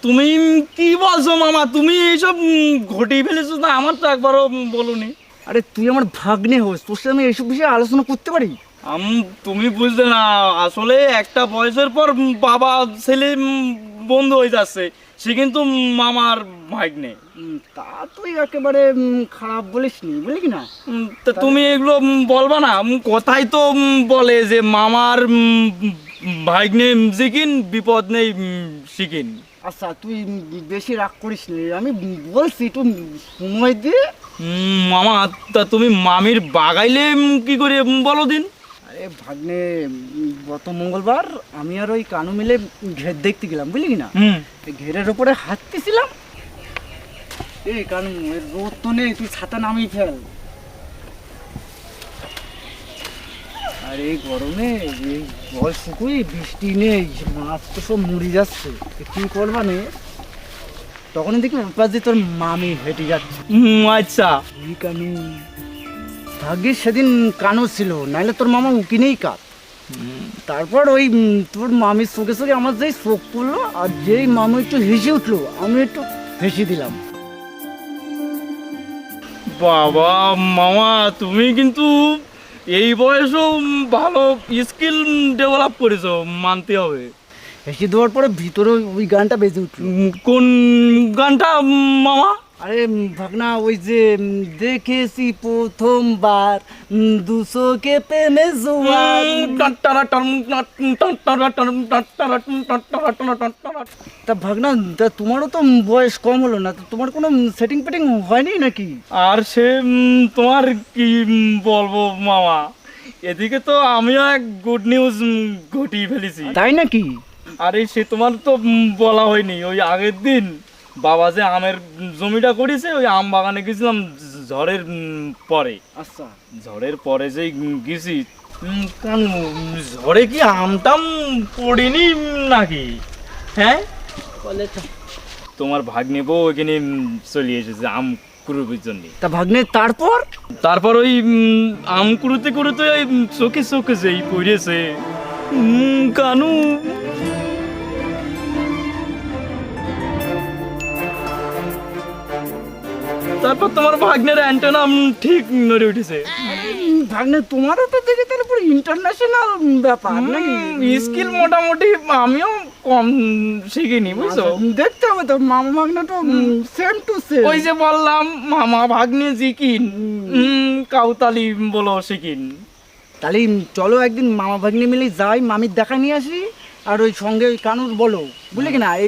তুমি কি বলছো মামা? তুমি এইসব ঘটিয়ে ফেলেছো, না আমার তো একবারও বলোনি। আরে তুই আমার ভাগ্নে হোস, তোর সাথে আমি এইসব বিষয়ে আলোচনা করতে পারি? তুমি বুঝলে না, আসলে একটা বয়সের পর বাবা ছেলে বন্ধু হয়ে যাচ্ছে, সে কিন্তু মামার ভাগ্নে। তা তুই একেবারে খারাপ বলিস নি, বুঝলি কি না? তা তুমি এগুলো বলবা না? কথাই তো বলে যে মামার ভাগ্নে শিখিন, বিপদ নেই শিখিন। আচ্ছা তুই বেশি রাগ করিস নি, আমি বলছি একটু সময় দে। মামা, তা তুমি মামির বাগাইলে কি করে বলো দিন? আরে ভাগ্নে, গত মঙ্গলবার আমি আর ওই কানু মিলে ঘের দেখতে গেলাম, বুঝলি কি না? এই ঘেরের ওপরে হাঁটতেছিলাম। এই কানু, এর রোদ তো নেই, তুই ছাতা নামিয়ে ফেল। আর এই গরমে এই জল শুকুই, বৃষ্টি নেই, মাছ তো সব মরে যাচ্ছে, কি করবা নে? তখন দেখি পাশ দিয়ে তোর মামি হেঁটে যাচ্ছে। আচ্ছা। এই কানু, ভাগ্যিস সেদিন কানু ছিল, নাইলে তোর মামা উকিনেই কাত। তারপর ওই তোর মামির চোখে চোখে আমার যেই চোখ পড়লো, আর যেই মামু একটু হেসে উঠলো, আমি একটু হেসে দিলাম। বাবা মামা, তুমি কিন্তু এই বয়সেও ভালো স্কিল ডেভেলপ করেছো, মানতে হবে। হেসে দেওয়ার পরে ভিতরে ওই গানটা বেজে উঠলো। কোন গানটা মামা? আরে ভাগনা, ওই যে দেখেছি প্রথমবার দুশোকে প্রেমে জোয়ার। তা ভাগনা, তা তোমারও তো বয়স কম হলো না, তো তোমার কোনো সেটিং পেটিং হয়নি নাকি? আর সে তোমার কি বলবো মামা, এদিকে তো আমিও এক গুড নিউজ ঘটিয়ে ফেলেছি। তাই নাকি? আরে সে তোমার তো বলা হয়নি, ওই আগের দিন বাবা যে আমের জমিটা করেছে, ওই আম বাগানে গেছিলাম ঝড়ের পরে। আচ্ছা, ঝড়ের পরে যে গেছি, কেন ঝড়ে কি আমটাম পড়িনি নাকি? হ্যাঁ, বলে তো। তোমার ভাগ্নে বউ এখানে চলে এসেছে আম কুড়োর জন্য। তা ভাগ্নে, তারপর? তারপর ওই আম কুড়োতে কুড়োতে ওই চোখে চোখে যেই পড়েছে কানু। তারপর তোমার ভাগ্নের অ্যান্টেনা ঠিক নড়ে উঠেছে। ভাগ্নে, তোমারও তো দেখে তাহলে পুরো ইন্টারন্যাশনাল ব্যাপার নাকি? স্কিল মোটামুটি আমিও কম শিখিনি, বুঝছো? দেখতে হবে তো, মামা ভাগ্নে তো সেম টু সেম। ওই যে বললাম মামা ভাগ্নে জিকিন, কাউতালি বলো শিখিন। তাহলে চলো একদিন মামা ভাগ্নে মিলে যাই, মামির দেখা নিয়ে আসি, আর ওই সঙ্গে ওই কানুর বলো, বুঝলে কি না?